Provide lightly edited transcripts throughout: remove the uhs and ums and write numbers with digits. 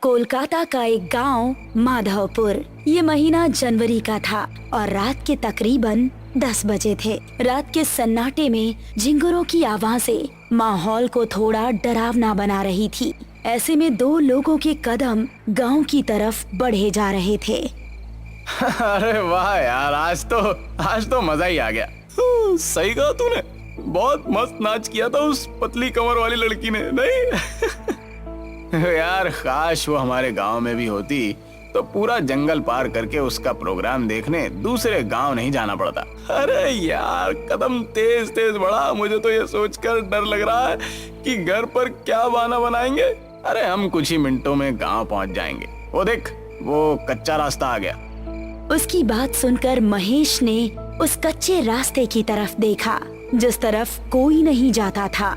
कोलकाता का एक गांव माधवपुर। ये महीना जनवरी का था और रात के तकरीबन 10 बजे थे। रात के सन्नाटे में झिंगुरों की आवाजें माहौल को थोड़ा डरावना बना रही थी। ऐसे में दो लोगों के कदम गांव की तरफ बढ़े जा रहे थे। अरे वाह यार, आज तो मजा ही आ गया। सही कहा तूने, बहुत मस्त नाच किया था उस पतली कमर वाली लड़की ने, नहीं? यार काश वो हमारे गांव में भी होती तो पूरा जंगल पार करके उसका प्रोग्राम देखने दूसरे गांव नहीं जाना पड़ता। अरे यार कदम तेज तेज बढ़ा, मुझे तो ये सोचकर डर लग रहा है कि घर पर क्या बहाना बनाएंगे। अरे हम कुछ ही मिनटों में गांव पहुंच जाएंगे। वो देख, वो कच्चा रास्ता आ गया। उसकी बात सुनकर महेश ने उस कच्चे रास्ते की तरफ देखा जिस तरफ कोई नहीं जाता था।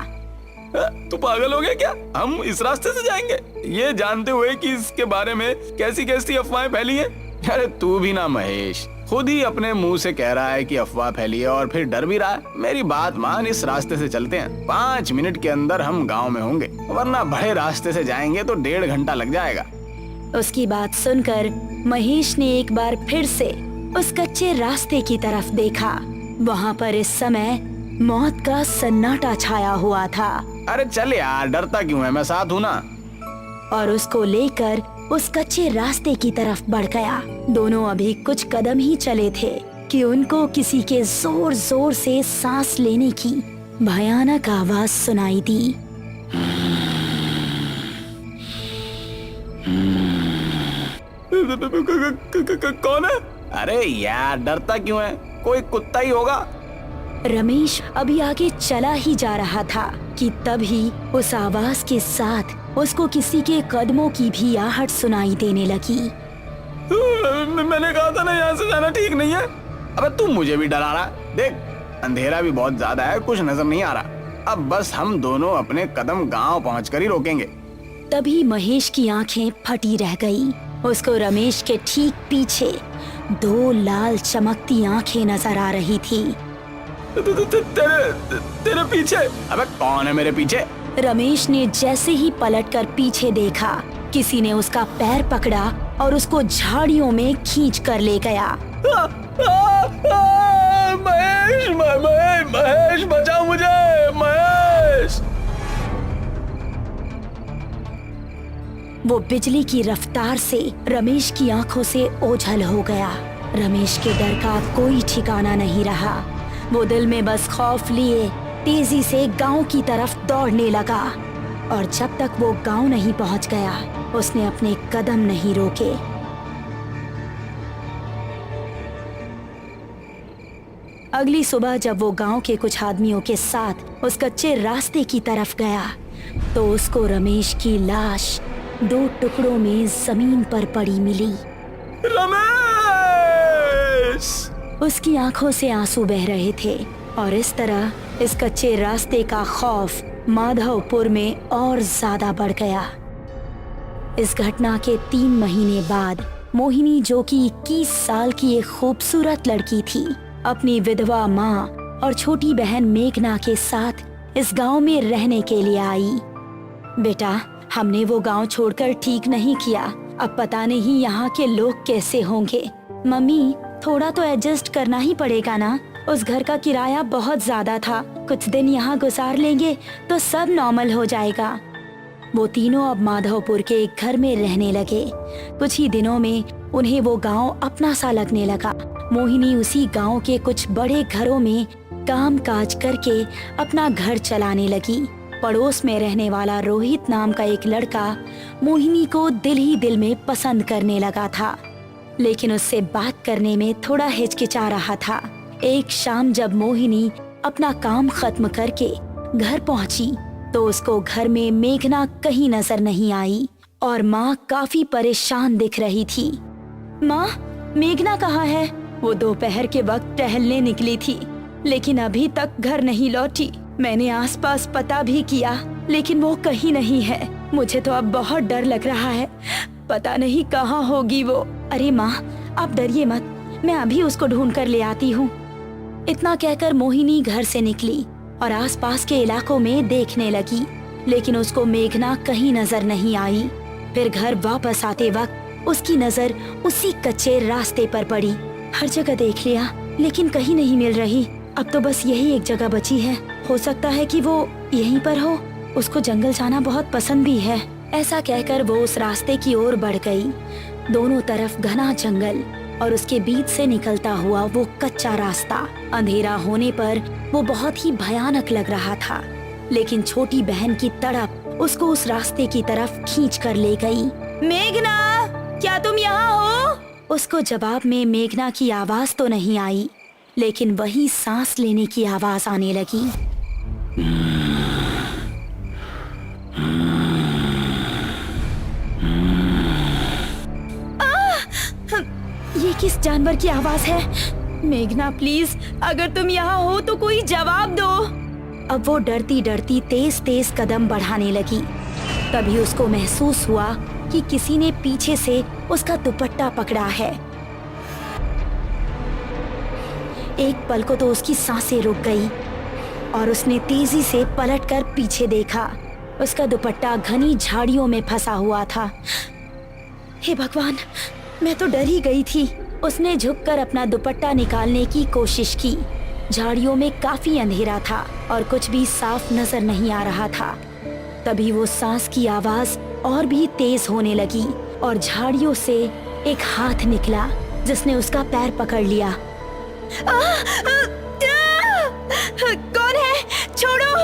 तू पागल हो गया क्या? हम इस रास्ते से जाएंगे ये जानते हुए कि इसके बारे में कैसी कैसी अफवाहें फैली हैं। अरे तू भी ना महेश, खुद ही अपने मुंह से कह रहा है कि अफवाह फैली है और फिर डर भी रहा है। मेरी बात मान, इस रास्ते से चलते हैं। 5 मिनट के अंदर हम गांव में होंगे, वरना बड़े रास्ते से जाएंगे तो 1.5 घंटा लग जाएगा। उसकी बात सुनकर महेश ने एक बार फिर से उस कच्चे रास्ते की तरफ देखा। वहाँ पर इस समय मौत का सन्नाटा छाया हुआ था। अरे चल यार, डरता क्यों है, मैं साथ हूँ ना। और उसको लेकर उस कच्चे रास्ते की तरफ बढ़ गया। दोनों अभी कुछ कदम ही चले थे कि उनको किसी के जोर जोर से सांस लेने की भयानक आवाज सुनाई दी। कौन है? अरे यार डरता क्यों है, कोई कुत्ता ही होगा। रमेश अभी आगे चला ही जा रहा था कि तभी उस आवाज के साथ उसको किसी के कदमों की भी आहट सुनाई देने लगी। मैंने कहा था ना, यहाँ से जाना ठीक नहीं है। अबे तू मुझे भी डरा रहा। देख, अंधेरा भी बहुत ज्यादा है, कुछ नजर नहीं आ रहा। अब बस हम दोनों अपने कदम गांव पहुंचकर ही रोकेंगे। तभी महेश की आंखें फटी रह गई। उसको रमेश के ठीक पीछे 2 लाल चमकती आंखें नजर आ रही थी। तेरे पीछे? अबे कौन है मेरे पीछे? रमेश ने जैसे ही पलटकर पीछे देखा, किसी ने उसका पैर पकड़ा और उसको झाड़ियों में खींच कर ले गया। महेश बचाओ मुझे, महेश! वो बिजली की रफ्तार से रमेश की आंखों से ओझल हो गया। रमेश के डर का कोई ठिकाना नहीं रहा। वो दिल में बस खौफ लिए तेजी से गांव की तरफ दौड़ने लगा और जब तक वो गांव नहीं पहुंच गया, उसने अपने कदम नहीं रोके। अगली सुबह जब वो गांव के कुछ आदमियों के साथ उस कच्चे रास्ते की तरफ गया तो उसको रमेश की लाश 2 टुकड़ों में जमीन पर पड़ी मिली। रमेश! उसकी आंखों से आंसू बह रहे थे और इस तरह इस कच्चे रास्ते का खौफ माधवपुर में और ज्यादा बढ़ गया। इस घटना के 3 महीने बाद मोहिनी, जो कि 21 साल की एक खूबसूरत लड़की थी, अपनी विधवा माँ और छोटी बहन मेघना के साथ इस गांव में रहने के लिए आई। बेटा, हमने वो गांव छोड़कर ठीक नहीं किया। अब पता नहीं यहाँ के लोग कैसे होंगे। मम्मी, थोड़ा तो एडजस्ट करना ही पड़ेगा ना। उस घर का किराया बहुत ज्यादा था। कुछ दिन यहाँ गुजार लेंगे तो सब नॉर्मल हो जाएगा। वो तीनों अब माधवपुर के एक घर में रहने लगे। कुछ ही दिनों में उन्हें वो गांव अपना सा लगने लगा। मोहिनी उसी गांव के कुछ बड़े घरों में काम काज करके अपना घर चलाने लगी। पड़ोस में रहने वाला रोहित नाम का एक लड़का मोहिनी को दिल ही दिल में पसंद करने लगा था, लेकिन उससे बात करने में थोड़ा हिचकिचा रहा था। एक शाम जब मोहिनी अपना काम खत्म करके घर पहुंची तो उसको घर में मेघना कहीं नजर नहीं आई और माँ काफी परेशान दिख रही थी। माँ, मेघना कहाँ है? वो दोपहर के वक्त टहलने निकली थी लेकिन अभी तक घर नहीं लौटी। मैंने आसपास पता भी किया लेकिन वो कहीं नहीं है। मुझे तो अब बहुत डर लग रहा है, पता नहीं कहाँ होगी वो। अरे माँ, आप डरिए मत, मैं अभी उसको ढूंढ कर ले आती हूँ। इतना कहकर मोहिनी घर से निकली और आसपास के इलाकों में देखने लगी, लेकिन उसको मेघना कहीं नजर नहीं आई। फिर घर वापस आते वक्त उसकी नजर उसी कच्चे रास्ते पर पड़ी। हर जगह देख लिया लेकिन कहीं नहीं मिल रही। अब तो बस यही एक जगह बची है। हो सकता है कि वो यहीं पर हो। उसको जंगल जाना बहुत पसंद भी है। ऐसा कहकर वो उस रास्ते की ओर बढ़ गई। दोनों तरफ घना जंगल और उसके बीच से निकलता हुआ वो कच्चा रास्ता। अंधेरा होने पर वो बहुत ही भयानक लग रहा था, लेकिन छोटी बहन की तड़प उसको उस रास्ते की तरफ खींच कर ले गई। मेघना, क्या तुम यहाँ हो? उसको जवाब में मेघना की आवाज तो नहीं आई, लेकिन वही सांस लेने की आवाज आने लगी। ये किस जानवर की आवाज है? मेघना प्लीज, अगर तुम यहाँ हो तो कोई जवाब दो। अब वो डरती डरती तेज तेज कदम बढ़ाने लगी। तभी उसको महसूस हुआ कि किसी ने पीछे से उसका दुपट्टा पकड़ा है। एक पल को तो उसकी सांसें रुक गई और उसने तेजी से पलटकर पीछे देखा। उसका दुपट्टा घनी झाड़ियों में फंसा हुआ था। हे भगवान, मैं तो डर ही गई थी। उसने झुककर अपना दुपट्टा निकालने की कोशिश की। झाड़ियों में काफी अंधेरा था और कुछ भी साफ नजर नहीं आ रहा था। तभी वो सांस की आवाज और भी तेज होने लगी और झाड़ियों से एक हाथ निकला जिसने उसका पैर पकड़ लिया। कौन है? छोड़ो!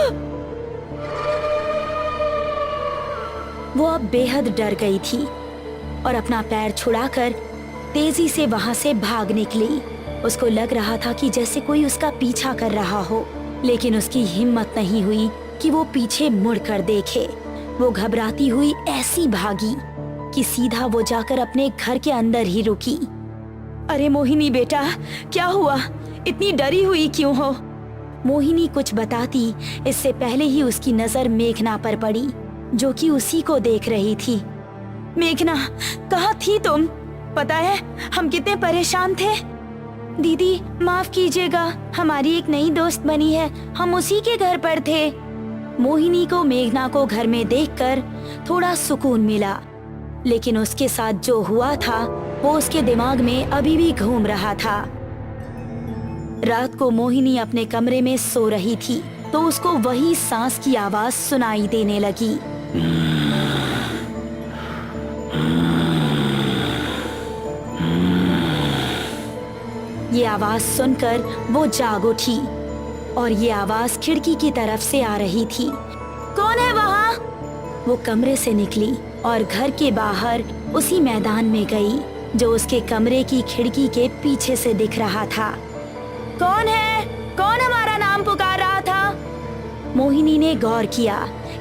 वो अब बेहद डर गई थी और अपना पैर छुड़ाकर तेजी से वहां से भाग निकली। उसको लग रहा था कि जैसे कोई उसका पीछा कर रहा हो, लेकिन उसकी हिम्मत नहीं हुई कि वो पीछे मुड़कर देखे। वो घबराती हुई ऐसी भागी कि सीधा वो जाकर अपने घर के अंदर ही रुकी। अरे मोहिनी बेटा, क्या हुआ? इतनी डरी हुई क्यों हो? मोहिनी कुछ बताती इससे पहले ही उसकी नजर मेघना पर पड़ी, जो कि उसी को देख रही थी। मेघना, कहाँ थी तुम? पता है हम कितने परेशान थे। दीदी माफ कीजिएगा, हमारी एक नई दोस्त बनी है, हम उसी के घर पर थे। मोहिनी को मेघना को घर में देखकर थोड़ा सुकून मिला, लेकिन उसके साथ जो हुआ था वो उसके दिमाग में अभी भी घूम रहा था। रात को मोहिनी अपने कमरे में सो रही थी तो उसको वही सांस की आवाज सुनाई देने लगी। ये आवाज सुनकर वो जाग उठी और ये आवाज खिड़की की तरफ से आ रही थी। कौन है वहाँ? वो कमरे से निकली और घर के बाहर उसी मैदान में गई जो उसके कमरे की खिड़की के पीछे से दिख रहा था। कौन है? कौन हमारा नाम पुकार रहा था? मोहिनी ने गौर किया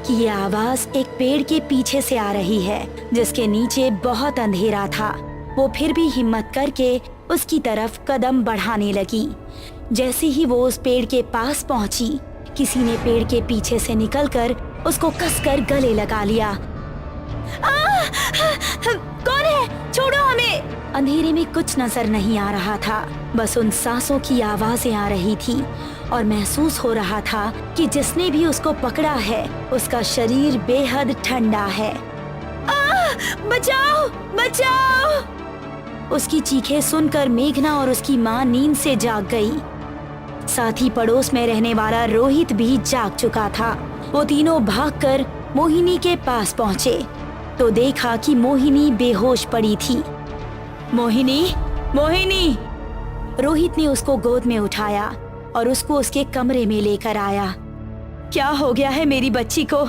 कि ये आवाज एक पेड़ के पीछे से आ रही है जिसके नीचे बहुत अंधेरा था। वो फिर भी हिम्मत करके उसकी तरफ कदम बढ़ाने लगी। जैसे ही वो उस पेड़ के पास पहुंची, किसी ने पेड़ के पीछे से निकलकर उसको कसकर गले लगा लिया। कौन है? छोड़ो हमें! अंधेरे में कुछ नजर नहीं आ रहा था, बस उन सांसों की आवाजें आ रही थी और महसूस हो रहा था कि जिसने भी उसको पकड़ा है उसका शरीर बेहद ठंडा है। बचाओ! बचाओ! उसकी चीखें सुनकर मेघना और उसकी माँ नींद से जाग गई। साथ ही पड़ोस में रहने वाला रोहित भी जाग चुका था। वो तीनों भागकर मोहिनी के पास पहुँचे तो देखा कि मोहिनी बेहोश पड़ी थी। मोहिनी, मोहिनी! रोहित ने उसको गोद में उठाया और उसको उसके कमरे में लेकर आया। क्या हो गया है मेरी बच्ची को?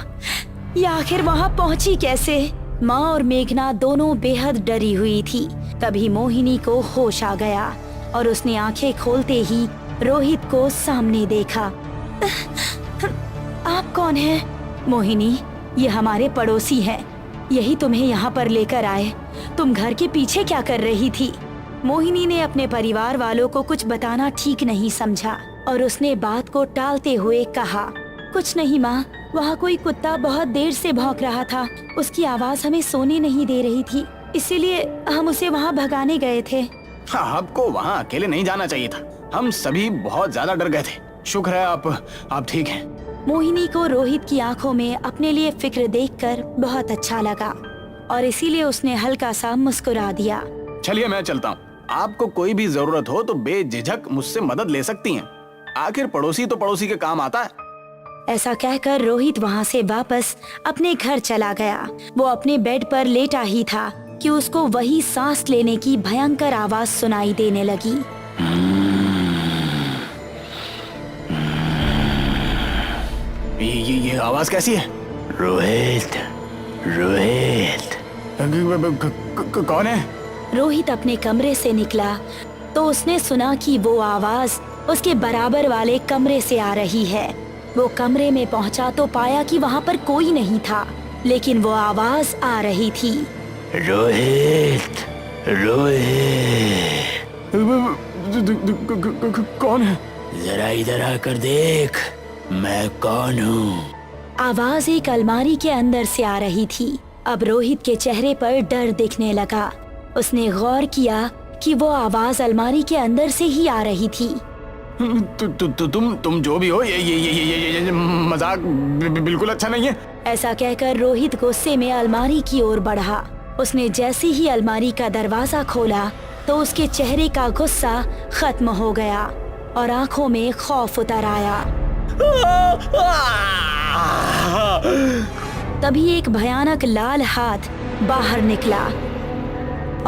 ये आखिर वहाँ पहुँची कैसे? माँ और मेघना दोनों बेहद डरी हुई थी। तभी मोहिनी को होश आ गया और उसने आंखें खोलते ही रोहित को सामने देखा। आप कौन हैं? मोहिनी, ये हमारे पड़ोसी हैं। यही तुम्हें यहाँ पर लेकर आए। तुम घर के पीछे क्या कर रही थी? मोहिनी ने अपने परिवार वालों को कुछ बताना ठीक नहीं समझा और उसने बात को टालते हुए कहा, कुछ नहीं माँ, वहाँ कोई कुत्ता बहुत देर से भौंक रहा था। उसकी आवाज हमें सोने नहीं दे रही थी, इसीलिए हम उसे वहाँ भगाने गए थे। आपको वहाँ अकेले नहीं जाना चाहिए था। हम सभी बहुत ज्यादा डर गए थे। शुक्र है आप ठीक हैं। मोहिनी को रोहित की आंखों में अपने लिए फिक्र देखकर बहुत अच्छा लगा। और इसीलिए उसने हल्का सा मुस्कुरा दिया। चलिए मैं चलता हूँ। आपको कोई भी जरूरत हो तो बेझिझक मुझसे मदद ले सकती हैं। आखिर पड़ोसी तो पड़ोसी के काम आता है। ऐसा कहकर रोहित वहाँ से वापस अपने घर चला गया। वो अपने बेड पर लेटा ही था कि उसको वही सांस लेने की भयंकर आवाज सुनाई देने लगी। ये आवाज कैसी है? रोहित, रोहित। कौन है? रोहित अपने कमरे से निकला तो उसने सुना कि वो आवाज उसके बराबर वाले कमरे से आ रही है। वो कमरे में पहुंचा तो पाया कि वहाँ पर कोई नहीं था, लेकिन वो आवाज आ रही थी। रोहित, रोहित। कौन है? जरा इधर आकर देख, मैं कौन हूँ। आवाज एक अलमारी के अंदर से आ रही थी। अब रोहित के चेहरे पर डर दिखने लगा। उसने गौर किया कि वो आवाज अलमारी के अंदर से ही आ रही थी। तुम जो भी हो, ये मजाक बिल्कुल अच्छा नहीं है। ऐसा कहकर रोहित गुस्से में अलमारी की ओर बढ़ा। उसने जैसे ही अलमारी का दरवाजा खोला तो उसके चेहरे का गुस्सा खत्म हो गया और आंखों में खौफ उतर आया। तभी एक भयानक लाल हाथ बाहर निकला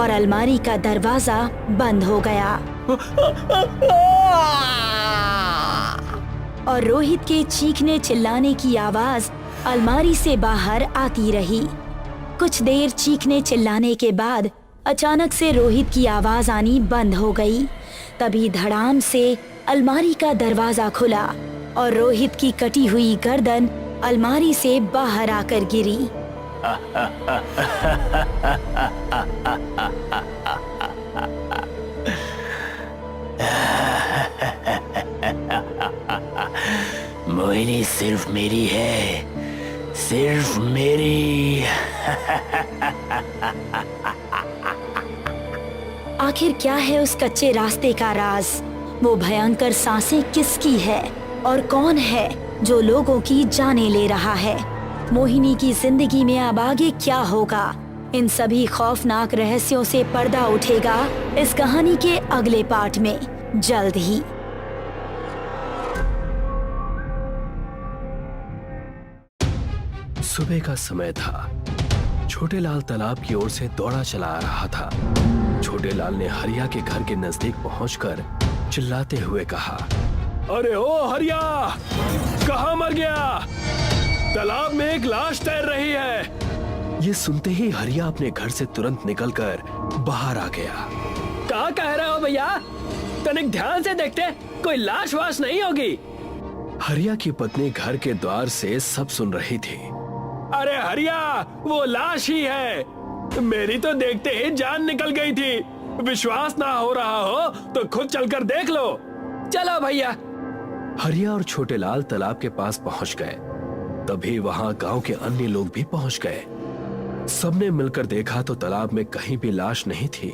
और अलमारी का दरवाजा बंद हो गया और रोहित के चीखने चिल्लाने की आवाज अलमारी से बाहर आती रही। कुछ देर चीखने चिल्लाने के बाद अचानक से रोहित की आवाज आनी बंद हो गई। तभी धड़ाम से अलमारी का दरवाजा खुला और रोहित की कटी हुई गर्दन अलमारी से बाहर आकर गिरी। मोहिनी सिर्फ मेरी है, सिर्फ मेरी। आखिर क्या है उस कच्चे रास्ते का राज? वो भयंकर सांसें किसकी है और कौन है जो लोगों की जानें ले रहा है? मोहिनी की जिंदगी में अब आगे क्या होगा? इन सभी खौफनाक रहस्यों से पर्दा उठेगा इस कहानी के अगले पार्ट में जल्द ही। सुबह का समय था। छोटे लाल तालाब की ओर से दौड़ा चला आ रहा था। छोटे लाल ने हरिया के घर के नजदीक पहुंचकर चिल्लाते हुए कहा, अरे ओ हरिया, कहाँ मर गया? तालाब में एक लाश तैर रही है। ये सुनते ही हरिया अपने घर से तुरंत निकलकर बाहर आ गया। क्या कह रहे हो भैया? तनिक ध्यान से देखते, कोई लाश वाश नहीं होगी। हरिया की पत्नी घर के द्वार से सब सुन रही थी। अरे हरिया, वो लाश ही है। मेरी तो देखते ही जान निकल गई थी। विश्वास ना हो रहा हो तो खुद चलकर देख लो। चलो भैया। हरिया और छोटे लाल तालाब के पास पहुंच गए। तभी वहां गांव के अन्य लोग भी पहुंच गए। सबने मिलकर देखा तो तालाब में कहीं भी लाश नहीं थी।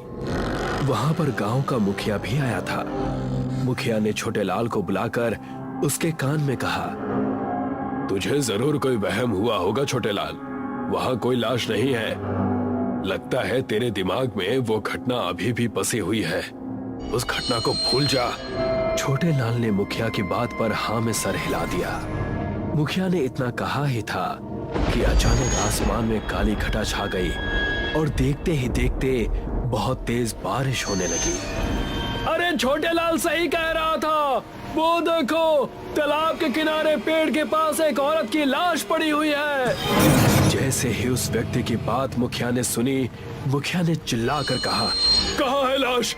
वहां पर गांव का मुखिया भी आया था। मुखिया ने छोटे लाल को बुलाकर उसके कान में कहा, तुझे जरूर कोई वहम हुआ होगा छोटे लाल, वहां कोई लाश नहीं है। लगता है तेरे दिमाग में वो घटना अभी भी बसी हुई है। उस घटना को भूल जा। छोटे लाल ने मुखिया की बात पर हाँ में सर हिला दिया। मुखिया ने इतना कहा ही था कि अचानक आसमान में काली घटा छा गई और देखते ही देखते बहुत तेज बारिश होने लगी। अरे छोटे लाल सही कह रहा था। वो देखो, तालाब के किनारे पेड़ के पास एक औरत की लाश पड़ी हुई है। जैसे ही उस व्यक्ति की बात मुखिया ने सुनी, मुखिया ने चिल्लाकर कहा, कहाँ है लाश?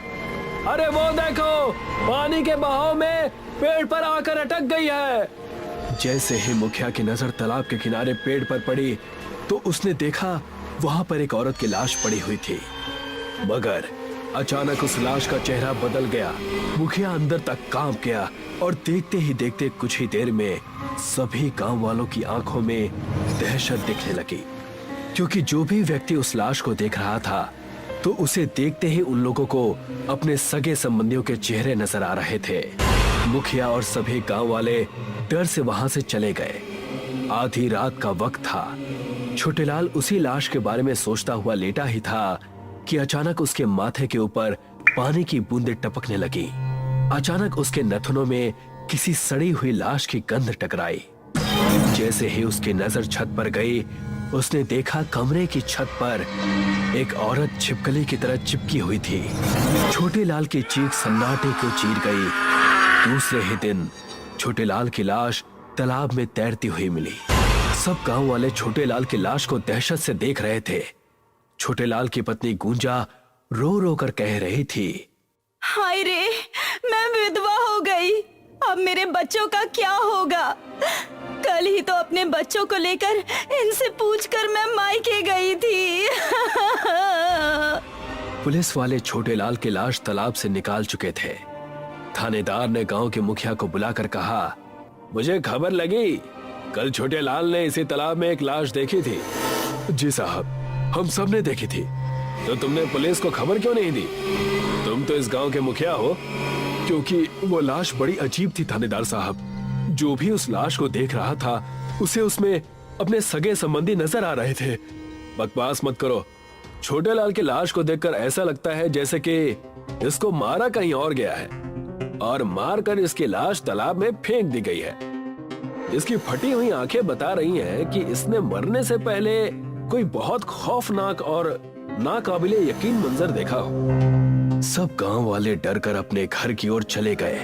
अरे वो देखो, पानी के बहाव में पेड़ पर आकर अटक गई है। जैसे ही मुखिया की नजर तालाब के किनारे पेड़ पर पड़ी तो उसने देखा वहां पर एक औरत की लाश पड़ी हुई थी। मगर अचानक उस लाश का चेहरा बदल गया। मुखिया अंदर तक कांप गया और देखते ही देखते कुछ ही देर में सभी गांव वालों की आंखों में दहशत दिखने लगी, क्योंकि जो भी व्यक्ति उस लाश को देख रहा था तो उसे देखते ही उन लोगों को अपने सगे संबंधियों के चेहरे नजर आ रहे थे। मुखिया और सभी गांव वाले डर से वहां से चले गए। आधी रात का वक्त था। छोटेलाल उसी लाश के बारे में सोचता हुआ लेटा ही था कि अचानक उसके माथे के ऊपर पानी की बूंदें टपकने लगी। अचानक उसके नथुनों में किसी सड़ी हुई लाश की गंध टकराई। जैसे ही उसकी नजर छत पर गई, उसने देखा कमरे की छत पर एक औरत छिपकली की तरह चिपकी हुई थी। छोटेलाल की चीख सन्नाटे को चीर गई। दूसरे ही दिन छोटेलाल की लाश तालाब में तैरती हुई मिली। सब गांव वाले छोटेलाल की लाश को दहशत से देख रहे थे। छोटेलाल की पत्नी गुंजा रो रो कर कह रही थी, हाय रे, मैं विधवा हो गई। अब मेरे बच्चों का क्या होगा? कल ही तो अपने बच्चों को लेकर इनसे पूछकर मैं मायके गई थी। पुलिस वाले छोटेलाल की लाश तालाब से निकाल चुके थे। थानेदार ने गांव के मुखिया को बुलाकर कहा, मुझे खबर लगी, कल छोटेलाल ने इसी तालाब में एक लाश देखी थी। जी साहब, हम सब ने देखी थी। तो तुमने पुलिस को खबर क्यों नहीं दी? तुम तो इस गांव के मुखिया हो। क्योंकि वो लाश बड़ी अजीब थी थानेदार साहब। जो भी उस लाश को देख रहा था, उसे उसमें अपने सगे संबंधी नजर आ रहे थे। बकवास मत करो। छोटेलाल की लाश को देखकर ऐसा लगता है जैसे कि इसको मारा कहीं और गया है और मारकर इसकी लाश तालाब में फेंक दी गई है। इसकी फटी हुई आंखें बता रही हैं कि इसने मरने से पहले कोई बहुत खौफनाक और नाकाबिले यकीन मंजर देखा हो। सब गांव वाले डर कर अपने घर की ओर चले गए।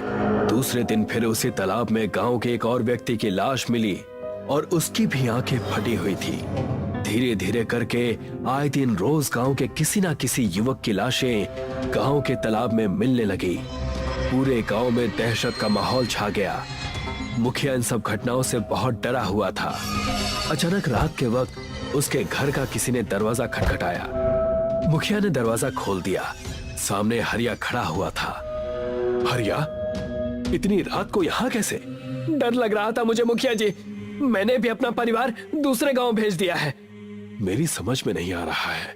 दूसरे दिन फिर उसी तालाब में गांव के एक और व्यक्ति की लाश मिली और उसकी भी आंखें फटी हुई थी। धीरे धीरे करके आए दिन रोज गांव के किसी ना किसी युवक की लाशें गांव के तालाब में मिलने लगी। पूरे गांव में दहशत का माहौल छा गया। मुखिया इन सब घटनाओं से बहुत डरा हुआ था। अचानक रात के वक्त उसके घर का किसी ने दरवाजा खटखटाया। मुखिया ने दरवाजा खोल दिया। सामने हरिया खड़ा हुआ था। हरिया, इतनी रात को यहाँ कैसे? डर लग रहा था मुझे मुखिया जी, मैंने भी अपना परिवार दूसरे गांव भेज दिया है। मेरी समझ में नहीं आ रहा है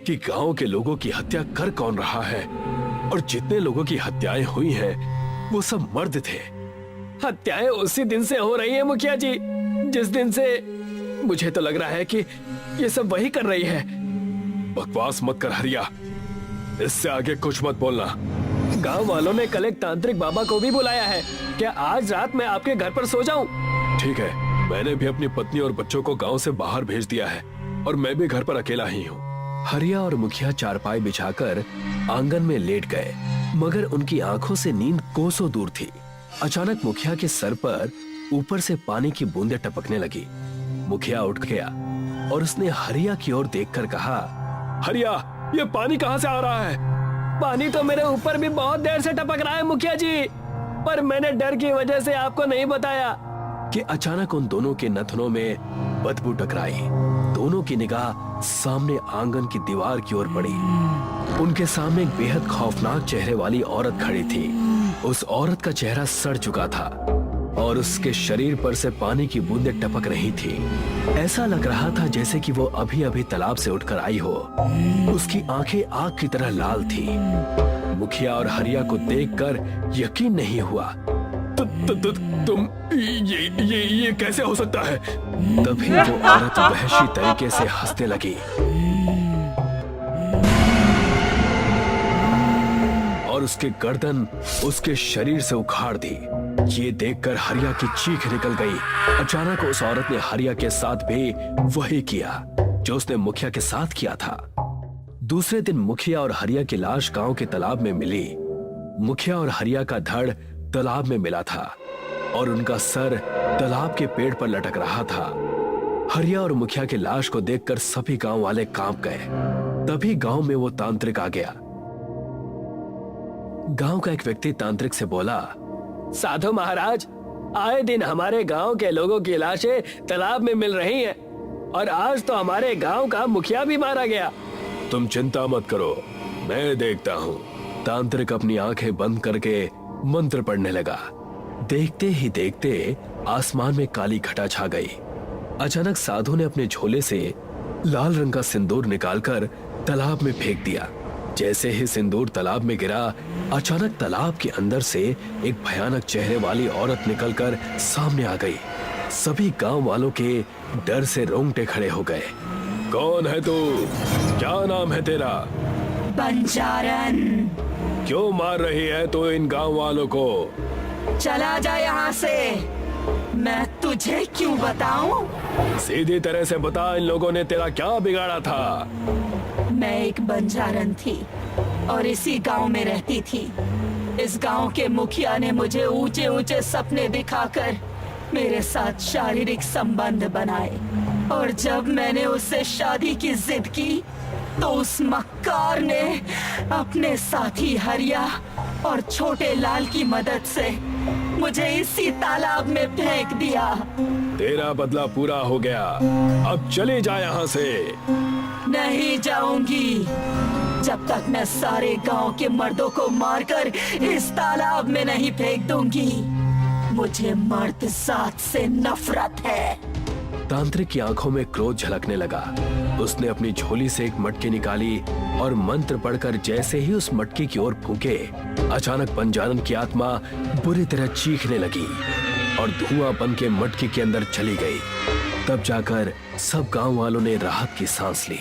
कि गांव के लोगों की हत्या कर कौन रहा है, और जितने लोगों की हत्याएं हुई हैं, वो सब मर्द थे। हत्याएं उसी दिन से हो रही है मुखिया जी, जिस दिन से मुझे तो लग रहा है कि ये सब वही कर रही है। बकवास मत कर हरिया, इससे आगे कुछ मत बोलना। गांव वालों ने कल एक तांत्रिक बाबा को भी बुलाया है। क्या आज रात मैं आपके घर पर सो जाऊं? ठीक है, मैंने भी अपनी पत्नी और बच्चों को गांव से बाहर भेज दिया है और मैं भी घर पर अकेला ही हूँ। हरिया और मुखिया चारपाई बिछाकर आंगन में लेट गए, मगर उनकी आंखों से नींद कोसों दूर थी। अचानक मुखिया के सर पर ऊपर से पानी की बूंदें टपकने लगी। मुखिया उठ गया और उसने हरिया की ओर देखकर कहा, हरिया, ये पानी कहाँ से आ रहा है? पानी तो मेरे ऊपर भी बहुत देर से टपक रहा है मुखिया जी, पर मैंने डर की वजह से आपको नहीं बताया। कि अचानक उन दोनों के नथनों में बदबू टकराई। दोनों की निगाह सामने आंगन की दीवार की ओर पड़ी। उनके सामने एक बेहद खौफनाक चेहरे वाली औरत खड़ी थी। उस औरत का चेहरा सड़ चुका था और उसके शरीर पर से पानी की बूंदें टपक रही थी। ऐसा लग रहा था जैसे कि वो अभी अभी तालाब से उठकर आई हो। उसकी आंखें आग की तरह लाल थी। मुखिया और हरिया को देखकर यकीन नहीं हुआ। तुम ये कैसे हो सकता है? तभी वो औरत वहशी तरीके से हंसने लगी और उसकी गर्दन उसके शरीर से उखाड़ दी। ये देखकर हरिया की चीख निकल गई। अचानक उस औरत ने हरिया के साथ भी वही किया जो उसने मुखिया के साथ किया था। दूसरे दिन मुखिया और हरिया की लाश गांव के तालाब में मिली। मुखिया और हरिया का धड़ तालाब में मिला था और उनका सर तालाब के पेड़ पर लटक रहा था। हरिया और मुखिया की लाश को देखकर सभी गांव वाले कांप गए। तभी गांव में वो तांत्रिक आ गया। गांव का एक व्यक्ति तांत्रिक से बोला, साधु महाराज, आए दिन हमारे गांव के लोगों की लाशें तालाब में मिल रही हैं और आज तो हमारे गांव का मुखिया भी मारा गया। तुम चिंता मत करो, मैं देखता हूँ। तांत्रिक अपनी आंखें बंद करके मंत्र पढ़ने लगा। देखते ही देखते आसमान में काली घटा छा गई। अचानक साधु ने अपने झोले से लाल रंग का सिंदूर निकालकर तालाब में फेंक दिया। जैसे ही सिंदूर तालाब में गिरा, अचानक तालाब के अंदर से एक भयानक चेहरे वाली औरत निकलकर सामने आ गई। सभी गांव वालों के डर से रोंगटे खड़े हो गए। कौन है तू? क्या नाम है तेरा? बंजारन। क्यों मार रही है तू इन गांव वालों को? चला जा यहाँ से। मैं तुझे क्यों बताऊं? सीधी तरह से बता, इन लोगों ने तेरा क्या बिगाड़ा था? मैं एक बंजारन थी और इसी गांव में रहती थी। इस गांव के मुखिया ने मुझे ऊंचे ऊंचे सपने दिखाकर मेरे साथ शारीरिक संबंध बनाए, और जब मैंने उससे शादी की जिद की तो उस मक्कार ने अपने साथी हरिया और छोटे लाल की मदद से मुझे इसी तालाब में फेंक दिया। तेरा बदला पूरा हो गया, अब चले जा यहाँ से। नहीं जाऊंगी जब तक मैं सारे गांव के मर्दों को मारकर इस तालाब में नहीं फेंक दूंगी। मुझे मर्द जात से नफरत है। तांत्रिक की आंखों में क्रोध झलकने लगा। उसने अपनी झोली से एक मटकी निकाली और मंत्र पढ़कर जैसे ही उस मटकी की ओर फूंके, अचानक बंजारन की आत्मा बुरी तरह चीखने लगी और धुआं बन के मटकी के अंदर चली गई। तब जाकर सब गांव वालों ने राहत की सांस ली।